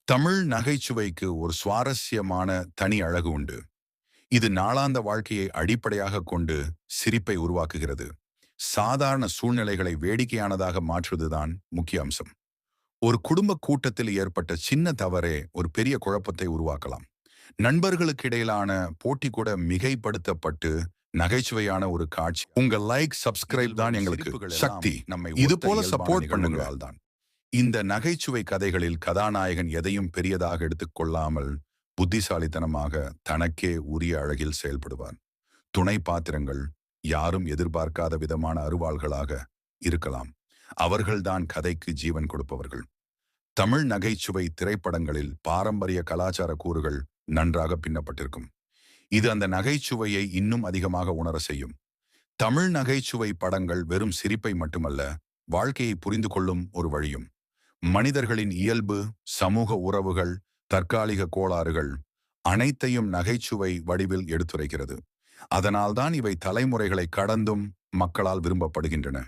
தமிழ் நகைச்சுவைக்கு ஒரு சுவாரஸ்யமான தனி அழகு உண்டு. இது நாளாந்த வாழ்க்கையை அடிப்படையாகக் கொண்டு சிரிப்பை உருவாக்குகிறது. சாதாரண சூழ்நிலைகளை வேடிக்கையானதாக மாற்றுவதுதான் முக்கிய அம்சம். ஒரு குடும்ப கூட்டத்தில் ஏற்பட்ட சின்ன தவறே ஒரு பெரிய குழப்பத்தை உருவாக்கலாம். நண்பர்களுக்கு இடையிலான போட்டி கூட மிகைப்படுத்தப்பட்டு நகைச்சுவையான ஒரு காட்சி. உங்க லைக், சப்ஸ்கிரைப் தான் எங்களுக்கு சக்தி. நம்மை இது போல சப்போர்ட் பண்ணுங்க. தான் இந்த நகைச்சுவை கதைகளில் கதாநாயகன் எதையும் பெரியதாக எடுத்துக்கொள்ளாமல் புத்திசாலித்தனமாக தனக்கே உரிய அழகில் செயல்படுவார். துணை பாத்திரங்கள் யாரும் எதிர்பார்க்காத விதமான அருவாள்களாக இருக்கலாம். அவர்கள்தான் கதைக்கு ஜீவன் கொடுப்பவர்கள். தமிழ் நகைச்சுவை திரைப்படங்களில் பாரம்பரிய கலாச்சார கூறுகள் நன்றாக பின்னப்பட்டிருக்கும். இது அந்த நகைச்சுவையை இன்னும் அதிகமாக உணர செய்யும். தமிழ் நகைச்சுவை படங்கள் வெறும் சிரிப்பை மட்டுமல்ல, வாழ்க்கையை புரிந்து கொள்ளும் ஒரு வழியும். மனிதர்களின் இயல்பு, சமூக உறவுகள், தற்காலிக கோளாறுகள் அனைத்தையும் நகைச்சுவை வடிவில் எடுத்துரைக்கிறது. அதனால்தான் இவை தலைமுறைகளை கடந்தும் மக்களால் விரும்பப்படுகின்றன.